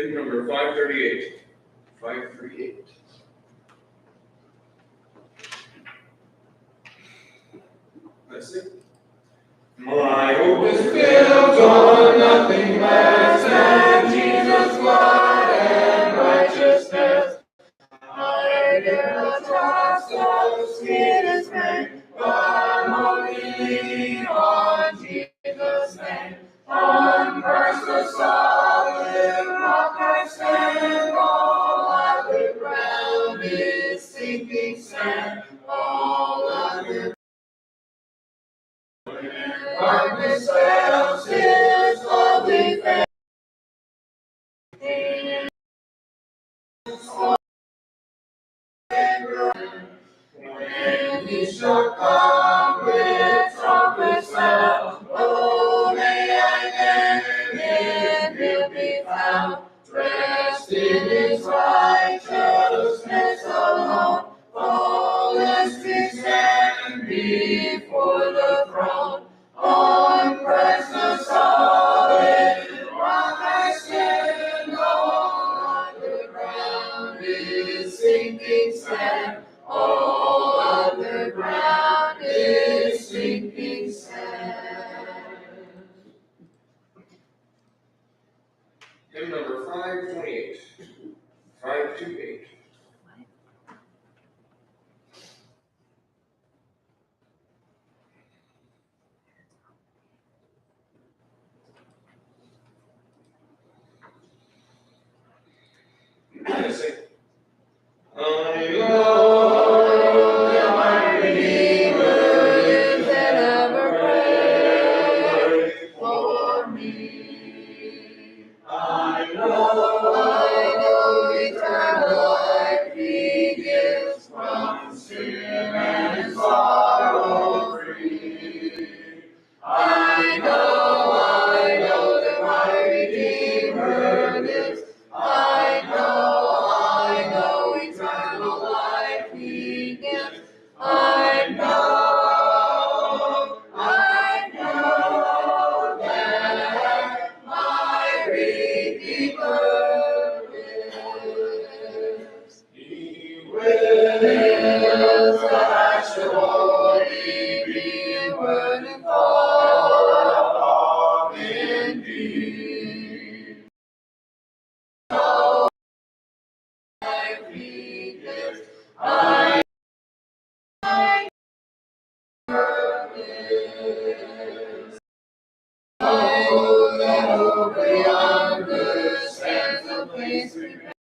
Hymn number 538. 538. Let's see. My hope is built on nothing less than Jesus' blood and righteousness. I dare not trust of sweetest name, but only on Jesus' name. On Christ the solid rock I stand, all other ground is sinking sand, all other darkness veils his lovely face. When he shall come with trumpet sound, oh, may I then in him be found, dressed in his righteousness alone, flawless to stand before the throne. On Christ the solid rock I stand, all other ground is sinking sand, all other ground is sinking sand. Hymn number 528. 528. Sing. I know that my Redeemer lives and ever prays for me. I know eternal life He gives, from sin and sorrow free. I know that my Redeemer lives. I know eternal life He gives. I know that my Redeemer lives. He wills that I shall only be worthy for indeed. I know that over yonder stands a place prepared.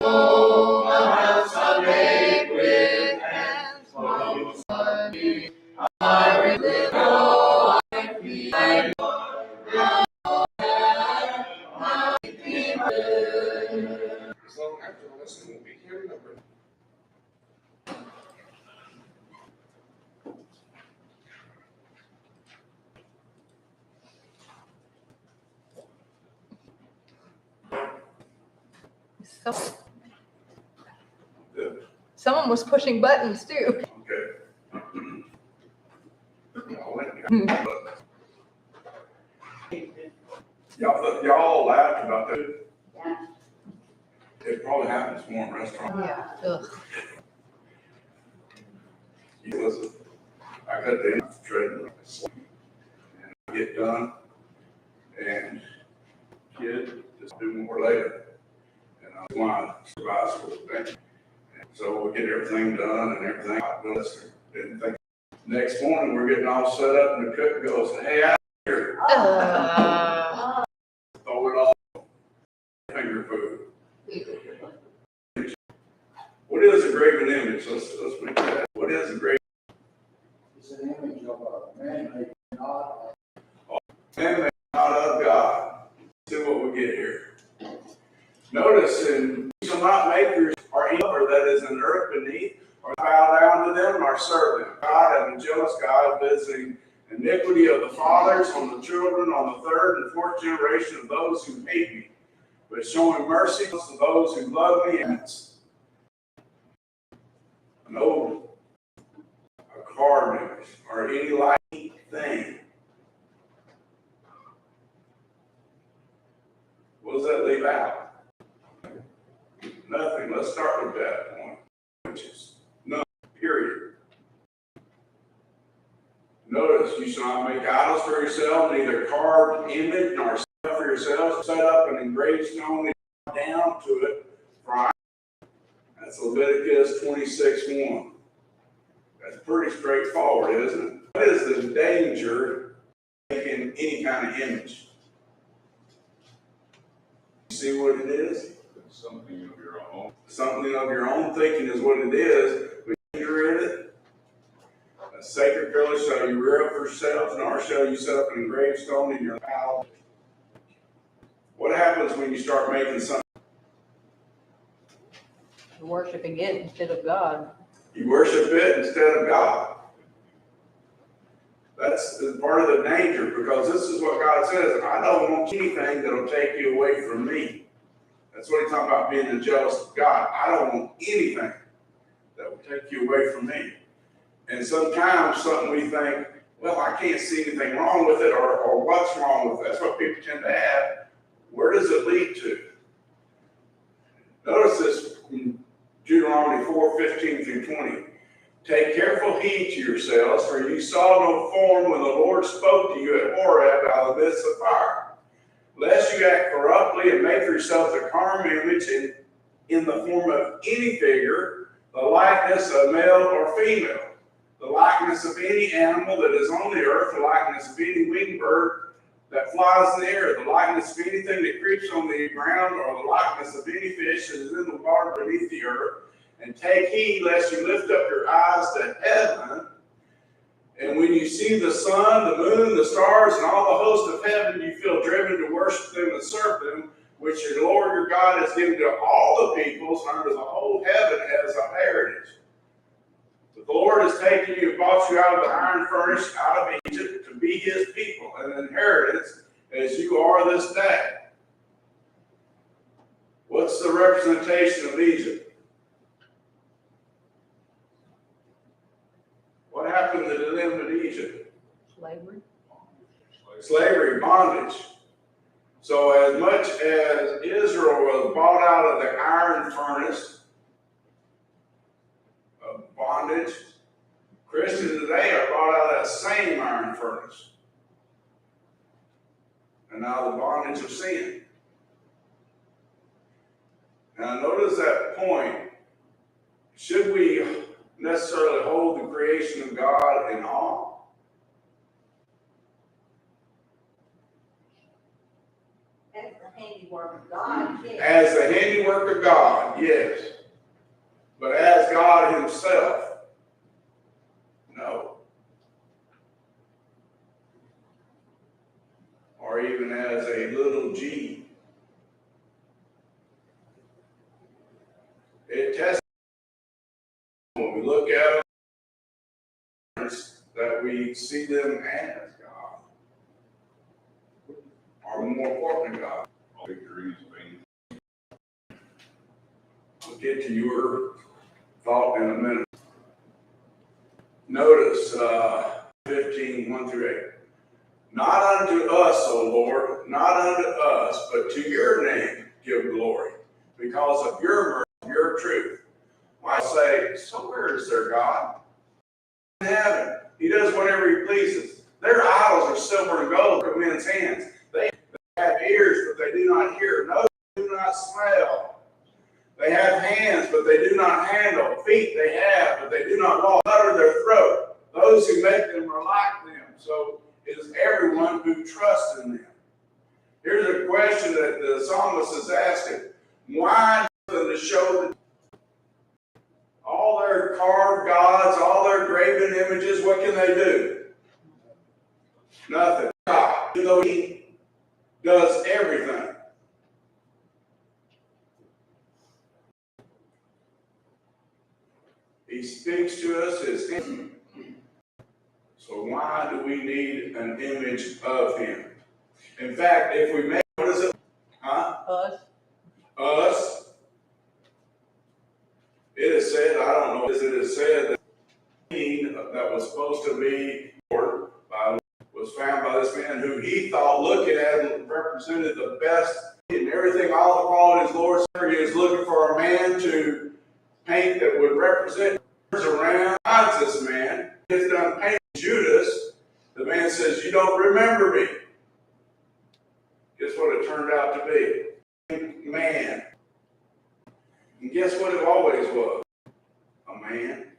Oh, a house I made with hands, close on me. I remember I feel. I know that my Redeemer lives. As long after the lesson will be here, number. Someone was pushing buttons too. Okay. Y'all laughed about that. Yeah. It probably happens more in restaurants. Yeah. Ugh. Listen, I got the trade and I get done, and kid just do more later. And I want to supervise for the bench. So we get everything done and everything. Didn't think. Next morning we're getting all set up, and the cook goes, "Hey, out here, throw it all finger food." What is a graven image? Let's make that. What is a graven? It's an image of a man made, not Man made, not of God. See what we get here. Notice, and you shall not make your or evil that is in earth beneath, or bow down to them, nor serve them. God, and a jealous God, visiting iniquity of the fathers on the children, on the third and fourth generation of those who hate me, but showing mercy to those who love me. No, a carving or any like thing images. None. Period. Notice, you shall not make idols for yourself, neither carved image nor set up for yourselves, set up an engraved stone down to it. For that's Leviticus 26:1. That's pretty straightforward, isn't it? What is the danger of making any kind of image? You see what it is? Something of your own. Something of your own thinking is what it is. But danger in it. A sacred pillar shall you rear up for yourselves, nor shall you set up an engraved stone in your house. What happens when you start making something? You're worshiping it instead of God. You worship it instead of God. That's part of the danger, because this is what God says. I don't want anything that'll take you away from me. That's what he's talking about, being a jealous God. I don't want anything that will take you away from me. And sometimes something we think, well, I can't see anything wrong with it, or what's wrong with it. That's what people tend to have. Where does it lead to? Notice this in Deuteronomy 4:15-20. Take careful heed to yourselves, for you saw no form when the Lord spoke to you at Horeb out of the midst of fire. Lest you act corruptly and make for yourselves a carved image in the form of any figure, the likeness of male or female, the likeness of any animal that is on the earth, the likeness of any winged bird that flies in the air, the likeness of anything that creeps on the ground, or the likeness of any fish that is in the water beneath the earth. And take heed lest you lift up your eyes to heaven, and when you see the sun, the moon, the stars, and all the host of heaven, you feel driven to worship them and serve them, which your Lord your God has given to all the peoples under the whole heaven as a heritage. But the Lord has taken you and brought you out of the iron furnace, out of Egypt, to be his people, an inheritance, as you are this day. What's the representation of Egypt? What happened to them in Egypt? Slavery. Slavery, bondage. So as much as Israel was bought out of the iron furnace of bondage, Christians today are brought out of that same iron furnace. And now the bondage of sin. Now notice that point. Should we necessarily hold the creation of God in awe? As the handiwork of God, yes. As the handiwork of God, yes. But as God himself, no. Or even as a little g. It tests when we look at them that we see them as God, or more important, God. Victories being. I'll get to your thought in a minute. Notice 15:1-8. Not unto us, O Lord, not unto us, but to your name give glory, because of your mercy, your truth. I say, so where is their God? In heaven. He does whatever he pleases. Their idols are silver and gold from men's hands. They have ears, but they do not hear. Noses do not smell. They have hands, but they do not handle. Feet they have, but they do not walk. Utter their throat. Those who make them are like them. So it is everyone who trusts in them. Here's a question that the psalmist is asking. Why to show that all their carved gods, all their graven images, what can they do? Nothing. God, even though he does everything. He speaks to us his name. So why do we need an image of him? In fact, if we make, what is it? Us. Us. It is said, I don't know, it is said that the that was supposed to be was found by this man who he thought, looking at him, represented the best in everything, all the qualities Lord said. He was looking for a man to paint that would represent around this man. He's done paint Judas. The man says, "You don't remember me." Guess what it turned out to be? Man. And guess what it always was? A man.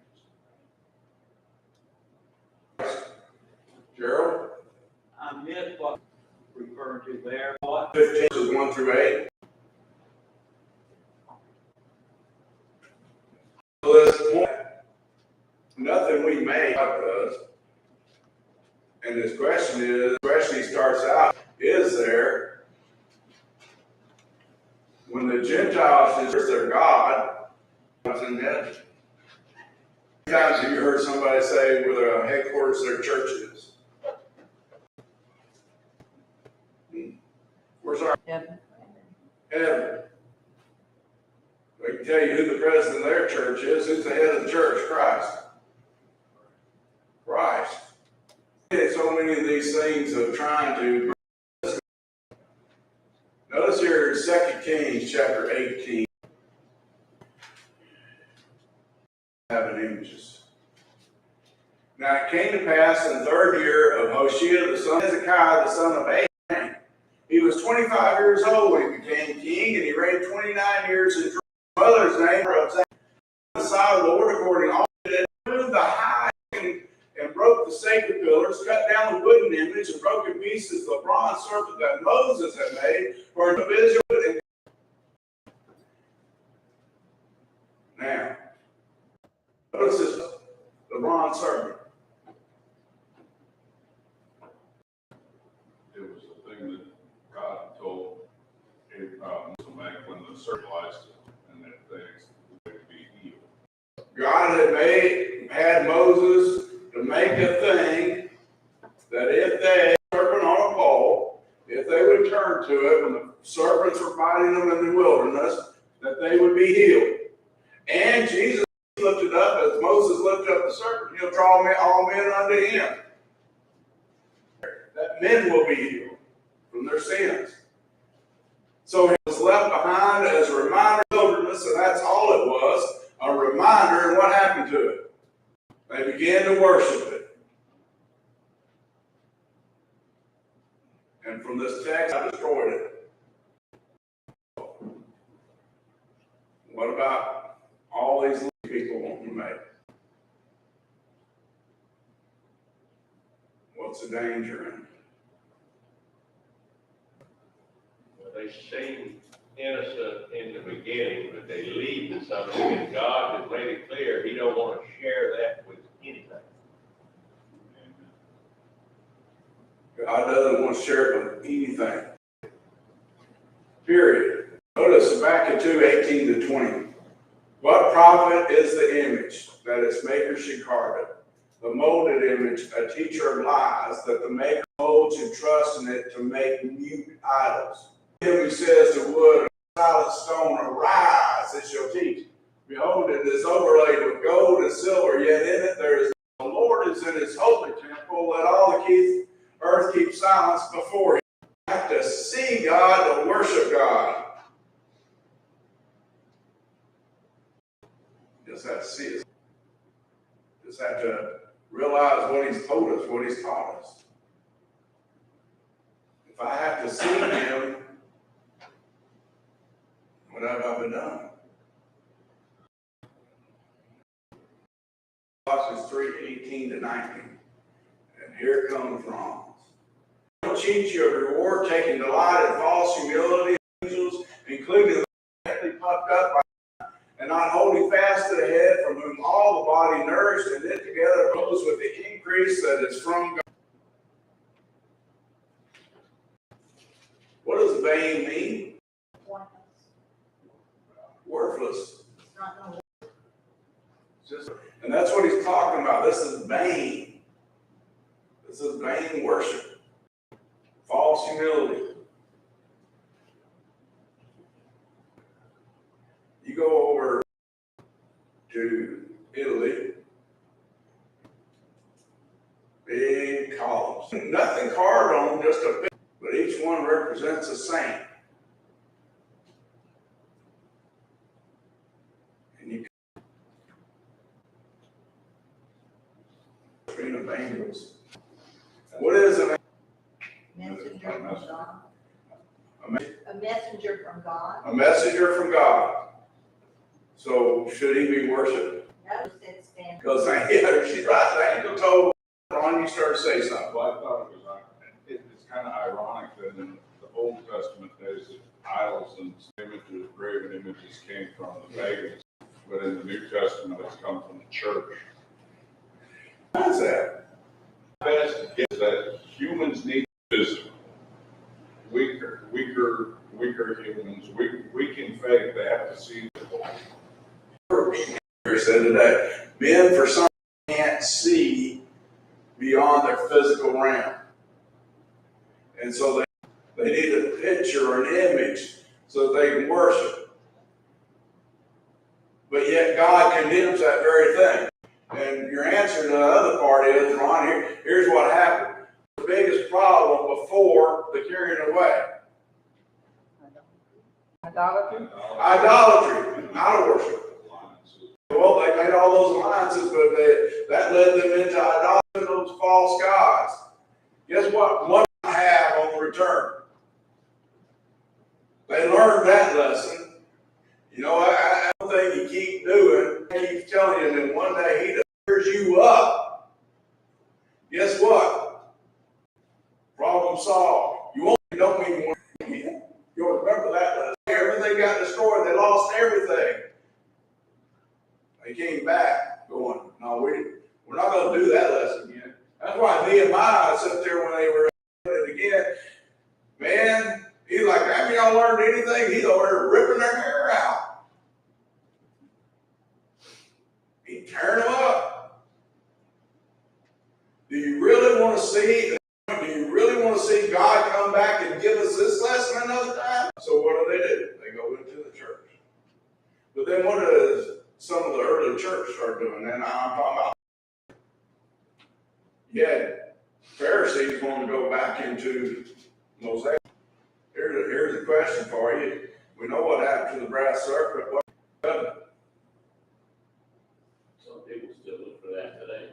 Gerald? I missed what you're referring to there. What? 15 verses 1 through 8. Nothing we make does. And his question is, he starts out, is there, when the Gentiles is their God, what's in heaven? How many times have you heard somebody say where the headquarters of their church is? Where's our Heaven. heaven? I can tell you who the president of their church is. Who's the head of the church? Christ. Christ. So many of these things of trying to. Notice here in 2 Kings chapter 18. Having images. Now it came to pass in the 3rd year of Hoshea, the son of Hezekiah, the son of Ahab. He was 25 years old when he became king, and he reigned 29 years in Jerusalem. His mother's name was the side of the Lord, according to all that through the high and broke the sacred pillars, cut down the wooden image, and broke in pieces the bronze serpent that Moses had made for the Israel. Now, notice this, the bronze serpent. It was the thing that God told Abraham when the circumcised and that things would be healed. God had Moses to make a thing that if they serpent on a pole, if they would turn to it when the serpents were fighting them in the wilderness, that they would be healed. And Jesus lifted up as Moses lifted up the serpent. He'll draw all men unto him. That men will be healed from their sins. So he was left behind as a reminder of the wilderness, and that's all it was, a reminder. And what happened to it? They began to worship it. And from this text, I destroyed it. What about all these people wanting to make? What's the danger in it? Well, they seem innocent in the beginning, but they lead to something, and God has made it clear He don't want to share that with anything. God doesn't want to share it with anything. Period. Notice Habakkuk 2:18-20. What profit is the image that its maker should carve it? The molded image, a teacher of lies, that the maker molds who trust in it to make mute idols. Him who says to wood, silent stone, arise, it shall teach. Behold, it is overlaid with gold and silver, yet in it there is the Lord is in his holy temple. Let all the earth keep silence before him. You have to see God to worship God. Just have to see it. Just have to realize what he's told us, what he's taught us. If I have to see him, what have I done? Colossians 3:18-19. And here comes wrongs. Don't cheat you of reward, taking delight in false humility, angels, including the heavily puffed up by, and not holding fast to the head, from whom all the body nourished and knit together grows with the increase that is from God. What does vain mean? Worthless. And that's what he's talking about. This is vain. This is vain worship. False humility. You go over to Italy, big columns. Nothing carved on them, just a big, but each one represents a saint. And worshiping of angels. What is an Messenger from God. A A messenger from God. A messenger from God. So should he be worshipped? No, said stand. Because yeah, she's right. The angel told Ron, you start to say something. Well, I thought it's kind of ironic that in the Old Testament days, idols and images, graven images came from the pagans, but in the New Testament, it's come from the church. Why is that? Best guess is that humans need physical. Weaker humans, weak in faith, they have to see the Lord. Said today, men for some can't see beyond their physical realm. And so they need a picture or an image so that they can worship. But yet God condemns that very thing. And your answer to the other part is, Ron, here's what happened. The biggest problem before the carrying away. Idolatry. Idolatry, idol worship. Well, they made all those alliances, but that led them into idolatry, those false gods. Guess what? What do I have on the return? They learned that lesson. You know, I don't think you keep doing, he keeps telling you, and then one day he tears you up. Guess what? Problem solved. You don't even want to again. You'll remember that lesson. Everything got destroyed. They lost everything. They came back going, no, we're not going to do that lesson again. That's why Nehemiah sat there when they were doing it again. Man, he's like, haven't y'all learned anything? He's over there ripping their hair out. He's tearing them up. Do you really want to see God come back and give us this lesson another time? So what do? They go into the church. But then what does some of the early church start doing? And I'm talking about, Pharisees want to go back into Mosaic. Here's a question for you. We know what happened to the brass serpent. What happened? Some people still look for that today.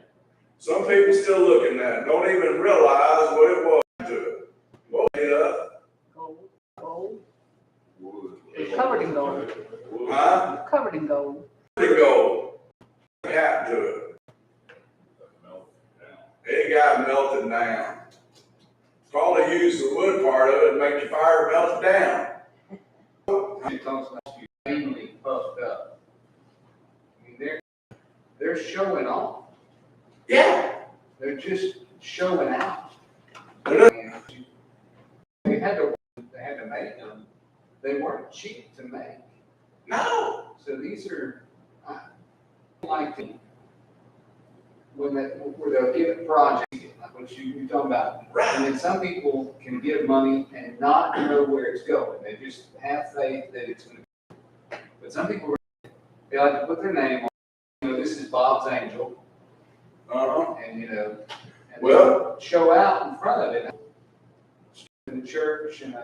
Some people still looking at it, don't even realize what it was to it. What was it up? Gold. Wood. It's covered in gold. Huh? Covered in gold. The gold. What happened to it? It got melted down. Probably use the wood part of it and make your fire melt down. It talks about you mainly puffed up. I mean, they're showing off. Yeah. They're just showing out. They're And they had to make them. They weren't cheap to make. No. So these are like where they'll give a project, like what you're talking about. Right. And then some people can give money and not know where it's going. They just have faith that it's going to go. But some people, they like to put their name on, this is Bob's Angel. Uh-huh. And, and Well, show out in front of it. In the church and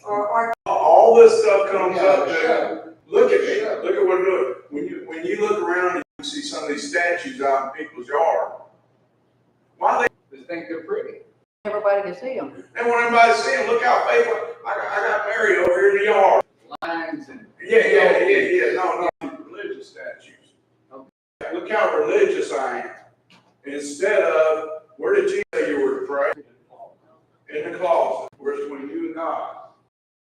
Or all this stuff comes up to, show. look at me, look at what we're doing. When you look around and you see some of these statues out in people's yard, why They think they're pretty. Everybody can see them. they want everybody to see them? Look how faithful. I got Mary over here in the yard. Lines and Yeah. No, religious statues. Okay. Look how religious I am. Instead of, where did Jesus say you were to pray? In the closet. Where's between you and God?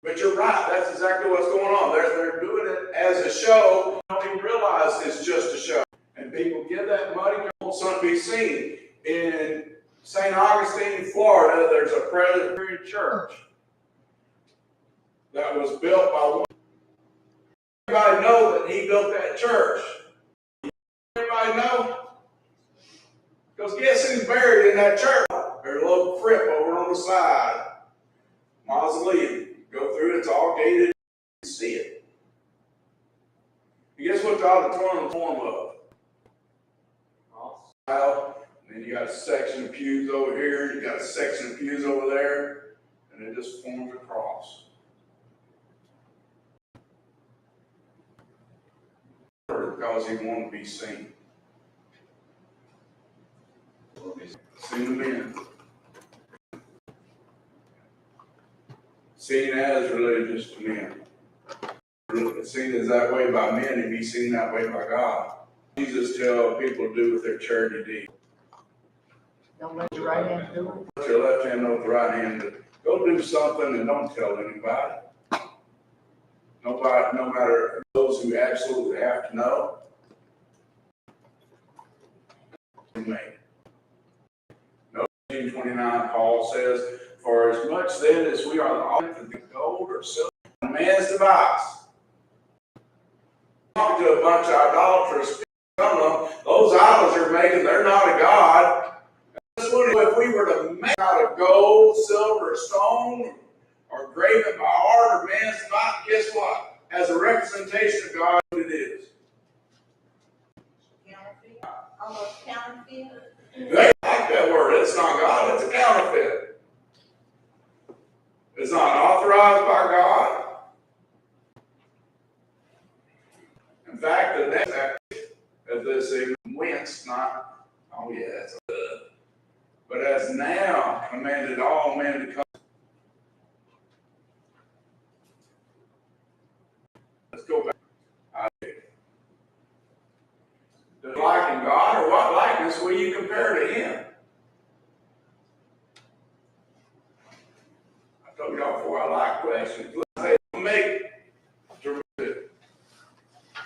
But you're right. That's exactly what's going on. They're doing it as a show. They don't even realize it's just a show. And people give that money to something to be seen. In St. Augustine, Florida, there's a Presbyterian church that was built by one. Everybody know that he built that church. Everybody know? Because guess who's buried in that church? There's a little crypt over on the side. Mausoleum. Go through it, it's all gated. You can see it. And guess what the auditorium is form of? And then you got a section of pews over here, you got a section of pews over there, and it just forms a cross. Because he wanted to be seen. Seen the men. Seen as religious to men. Seen as that way by men and be seen that way by God. Jesus tell people to do with their charity deed. Don't let your right hand do it. Let your left hand know with the right hand. Go do something and don't tell anybody. Nobody, no matter those who absolutely have to know. No, 29, Paul says, for as much then as we are the object of gold or silver, man's device. Talking to a bunch of idolaters, some of them, those idols you're making, they're not a God. If we were to make out of gold, silver, stone, or graven by art or man's device, guess what? As a representation of God, it is. Counterfeit, almost counterfeit. They like that word. It's not God, it's a counterfeit. It's not authorized by God. In fact, the next act of this thing whence not, oh yeah, that's good. But has now commanded all men to come. Let's go back. Does liken God, or what likeness will you compare to him? I told y'all before I like questions. Let's say make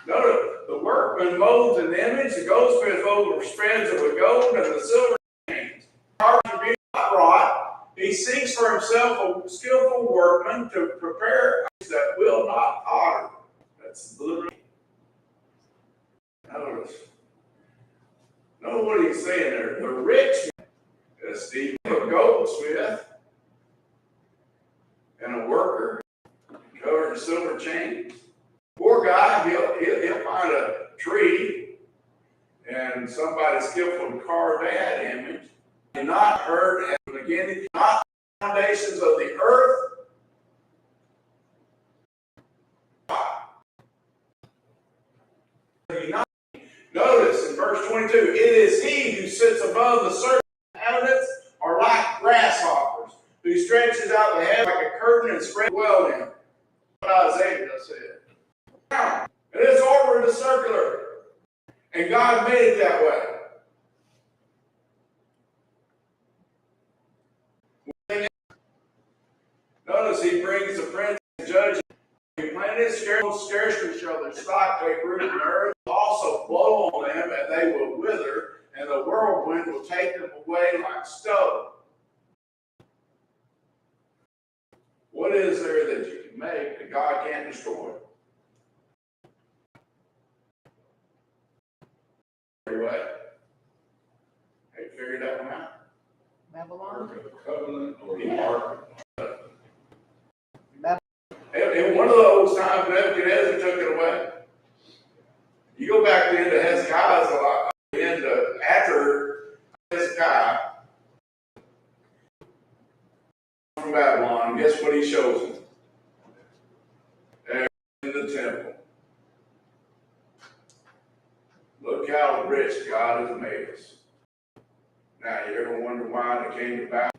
notice the workman molds an image, the goldsmith over spreads of the gold and the silver chains. Upright, he seeks for himself a skillful workman to prepare that will not totter. That's literally. Notice what he's saying there. The rich man is the goldsmith and a worker covered in silver chains. Poor guy, he'll find a tree and somebody skillful to carve that image. And not heard at the beginning, not the foundations of the earth. Notice in verse 22, it is he who sits above the surface of inhabitants are like grasshoppers, who stretches out the heaven like a curtain and spreads well in. What Isaiah just said. And its orbit is circular. And God made it that way. Notice he brings the prince and judge. He planted scarcely shall their stock take root in the earth. Also blow on them, and they will wither, and the whirlwind will take them away like stubble. What is there that you can make that God can't destroy? Anyway, have you figured that one out? Babylon. Covenant or the ark. In one of those times, Nebuchadnezzar took it away. You go back to the end of Hezekiah's life, after Hezekiah from Babylon, guess what he shows him? There in the temple. Look how rich God has made us. Now, you ever wonder why they came to Babylon?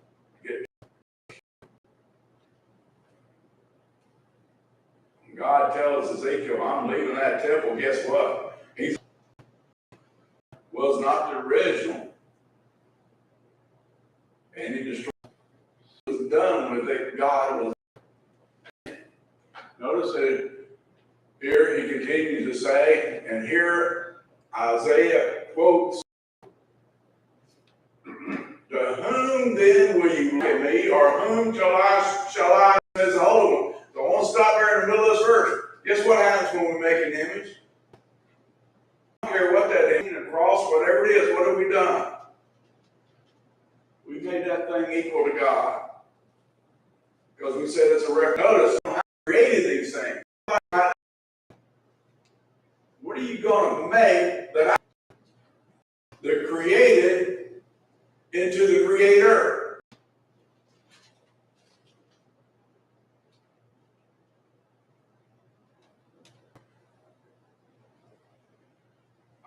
God tells Ezekiel, I'm leaving that temple. Guess what? He was not the original. And he destroyed. It was done with it. God was. Notice that here he continues to say, and here Isaiah quotes, to whom then will you look at me, or whom shall I as the Holy One? So I want to stop there in the middle of this verse. Guess what happens when we make an image? I don't care what that is, a cross, whatever it is, what have we done? We made that thing equal to God. Because we said it's a record. Notice how we created these things. What are you going to make that they're created into the Creator?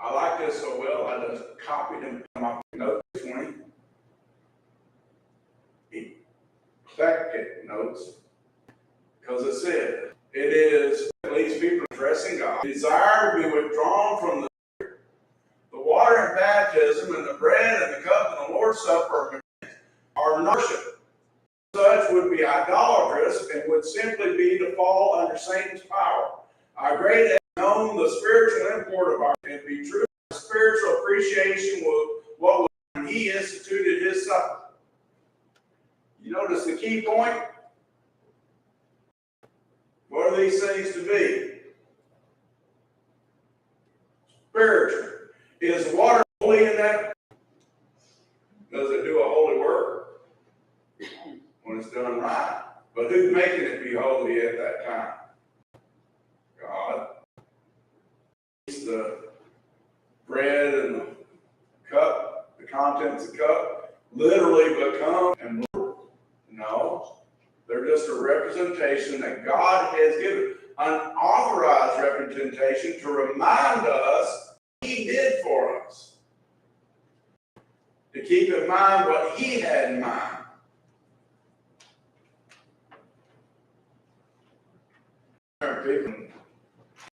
I like this so well, I just copied them from my notes 20. desire to be withdrawn from the water in baptism and the bread and the cup and the Lord's Supper are worship. Such would be idolatrous and would simply be to fall under Satan's power. Our great known the spiritual import of our and be true. Spiritual appreciation was what was when he instituted his supper. You notice the key point? What are these things to be? Spiritual. Is water holy in that? Does it do a holy work? When it's done right. But who's making it be holy at that time? God. The bread and the cup, the contents of the cup, literally become and no, they're just a representation that God has given, an authorized representation to remind us what he did for us, to keep in mind what he had in mind.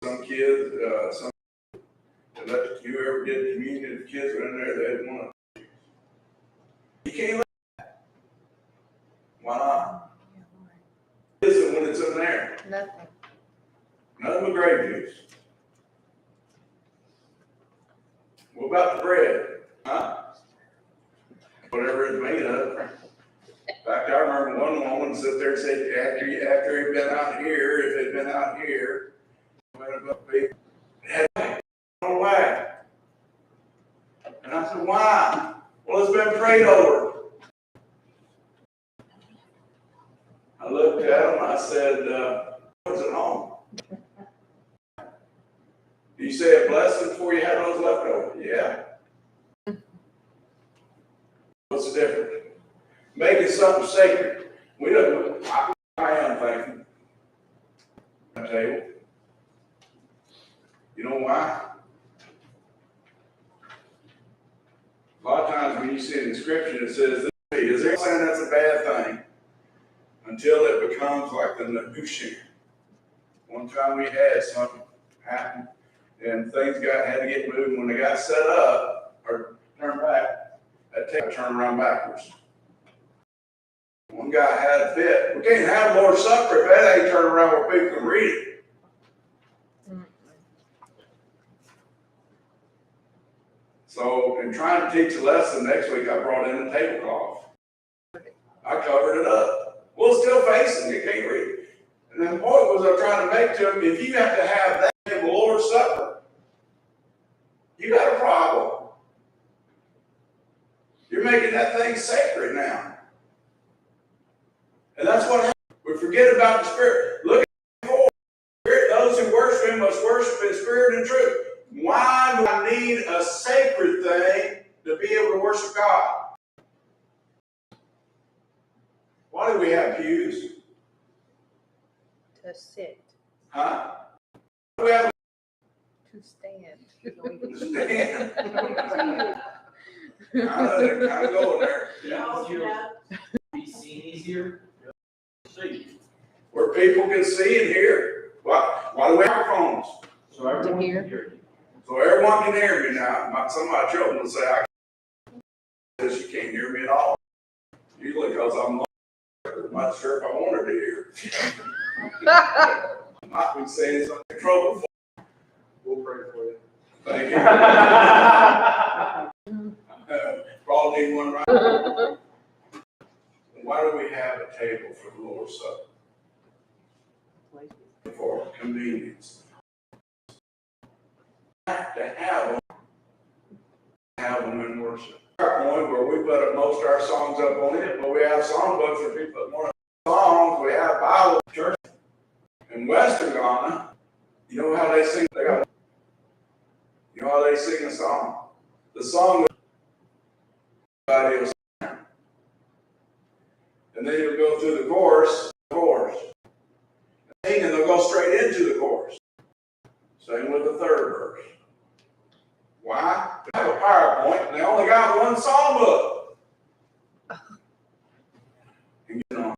Some kids, if you ever did communion, if kids were in there, they'd want to. You can't let that. Why not? What is it when it's in there? Nothing. Nothing but grape juice. What about the bread? Huh? Whatever it's made of. In fact, I remember one woman sit there and said, after he'd been out here, if it'd been out here, it had no way. And I said, why? Well, it's been prayed over. I looked at him, I said, what's at home? Do you say a blessing before you had those left over? Yeah. What's the difference? Making something sacred. We don't, I am thinking. I tell you. You know why? A lot of times when you see it in Scripture, it says, is there saying that's a bad thing? Until it becomes like the Nebuchadnezzar. One time we had something happen, and things had to get moved. When they got set up, or turned back, that tape turned around backwards. One guy had a fit. We can't have Lord's Supper if that ain't turned around where people can read it. So, in trying to teach a lesson next week, I brought in a tablecloth. I covered it up. Well, it's still facing, you can't read it. And the point was I'm trying to make to him, if you have to have that in the Lord's Supper, you got a problem. You're making that thing sacred now. And that's what happens. We forget about the Spirit. Look at the Spirit. Those who worship him must worship in spirit and truth. Why do I need a sacred thing to be able to worship God? Why do we have pews? To sit. Huh? Why do we have To stand. to stand? Kind of going there. Yeah. Be seen easier. See. Where people can see and hear. Why do we have microphones? So everyone hear. can hear you. So everyone can hear me now. Some of my children will say, you can't hear me at all. Usually because I'm not sure if I wanted to hear. I might be saying something in trouble. We'll pray for you. Thank you. Probably need one right. Why do we have a table for the Lord's Supper? For convenience. To have them in worship. Our point where we put most of our songs up on it, but we have songbooks where people put more songs. We have Bible church in Western Ghana. You know how they sing? You know how they sing a song? The song everybody will sing. And then you'll go through the chorus. And they'll go straight into the chorus. Same with the third verse. Why? They have a PowerPoint and they only got one songbook. And you know,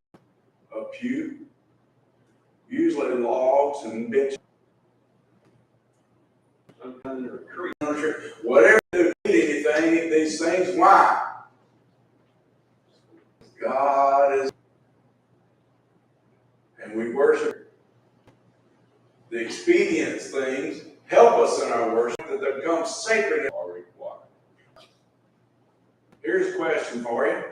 a pew, usually logs and benches. under a tree. Whatever they need anything, these things, why? God is, and we worship the expedience things, help us in our worship that they become sacred and are required. Here's a question for you.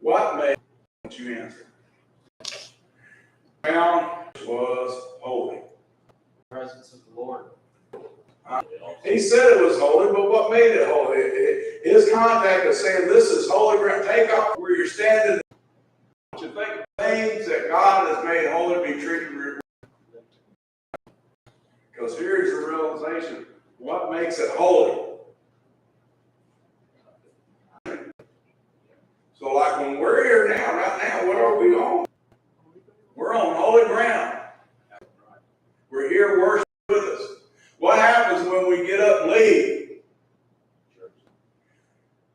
What made you answer? Found was holy. Presence of the Lord. He said it was holy, but what made it holy? His contact is saying, this is holy ground. Take off where you're standing. To think things that God has made holy be treated. Because here's the realization. What makes it holy? So like when we're here now, right now, what are we on? We're on holy ground. We're here worshiping with us. What happens when we get up and leave?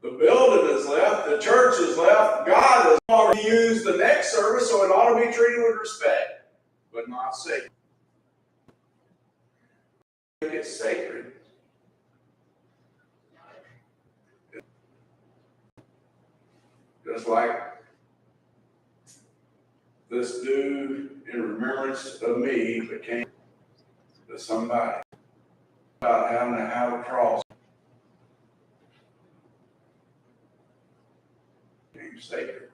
The building is left, the church is left, God has already used the next service, so it ought to be treated with respect, but not sacred. Make it sacred. Just like this dude, in remembrance of me, became to somebody about having to have a cross. Became sacred.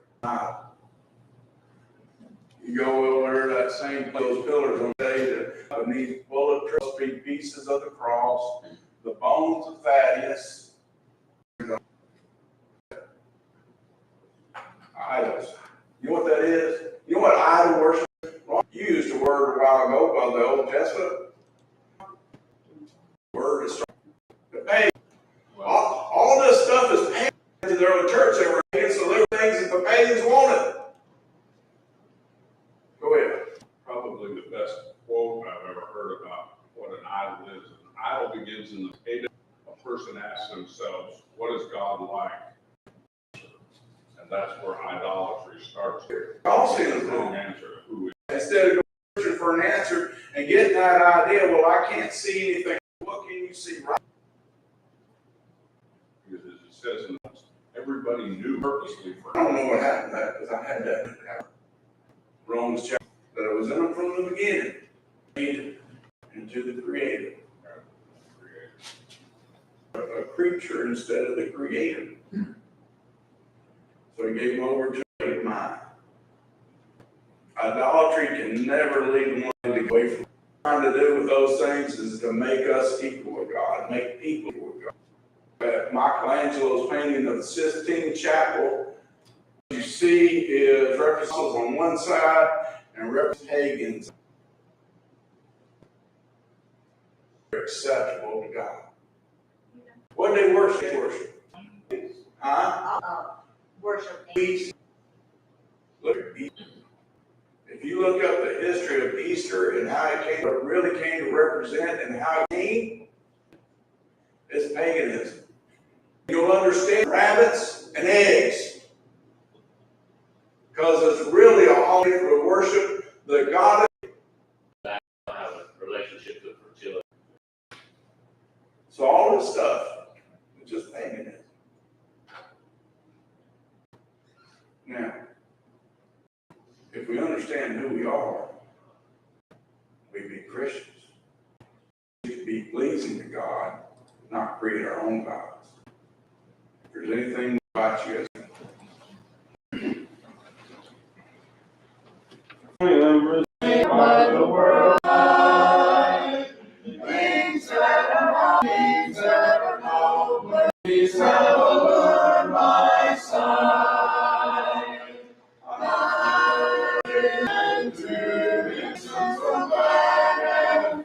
You go over there, that same those pillars on the day that beneath bulletproof pieces of the cross, the bones of Thaddeus, idols. You know what that is? You know what idol worship is? You used a word a while ago by the Old Testament. The word is pagan. All this stuff is pagan to their own church. They were pagan, so there were things that the pagans wanted. Go ahead. Probably the best quote I've ever heard about what an idol is. An idol begins in the heyday. A person asks themselves, what is God like? And that's where idolatry starts. All sin is wrong. Instead of searching for an answer and getting that idea, well, I can't see anything. What can you see right? Because as it says, everybody knew purposely for. I don't know what happened to that because I had that happen. Romans chapter, that it was in them from the beginning, created into the creator. A creature instead of the creator. So he gave him over to a mind. Idolatry can never lead one away from. What we're trying to do with those things is to make us equal with God, make people equal with God. Michelangelo's painting of the Sistine Chapel, you see, is representatives on one side and represent pagans. They're acceptable to God. What do they worship? Huh? Worship. Peace. Look at Easter. If you look up the history of Easter and how it came, what it really came to represent and how it came, it's paganism. You'll understand rabbits and eggs. Because it's really a holiday to worship the God of. Have a relationship with fertility. So all this stuff is just paganism. Now, if we understand who we are, we be Christians. We should be pleasing to God, not create our own gods. If there's anything about you as the world, things that are noble, please have a Lord my side. I and to him so glad and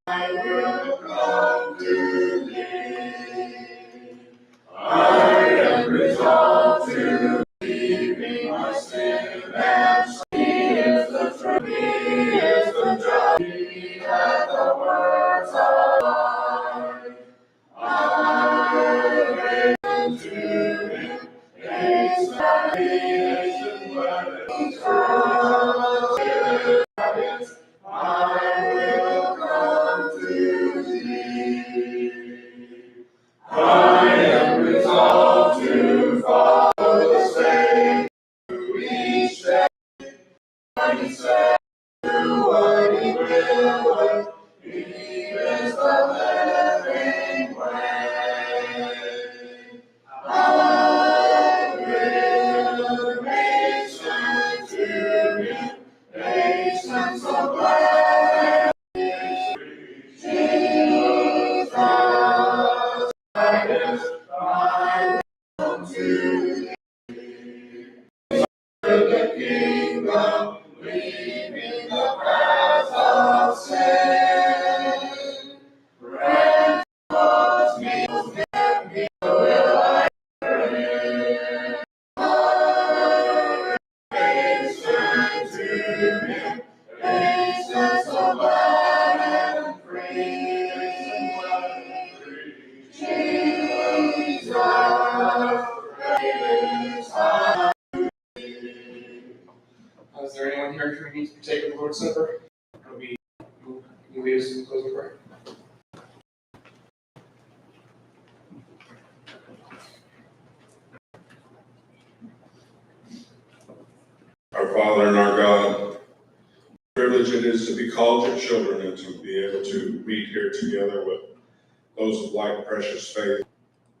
I will come to thee. don't believe in the paths of sin. Friends, God's meals met me, will I pray. Hasten to Him, patience so glad and free. Jesus, praise Hallelujah. Is there anyone here who needs to partake of the Lord's Supper? Will be you lead us in closing prayer. Our Father and our God, privilege it is to be called your children and to be able to meet here together with those of like precious faith.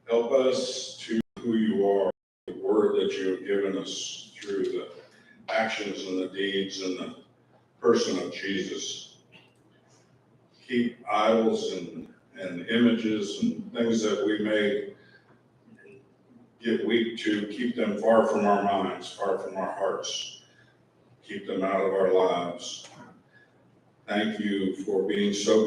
Help us to who you are, the word that you have given us through the actions and the deeds and the person of Jesus. Keep idols and images and things that we may get weak to, keep them far from our minds, far from our hearts. Keep them out of our lives. Thank you for being so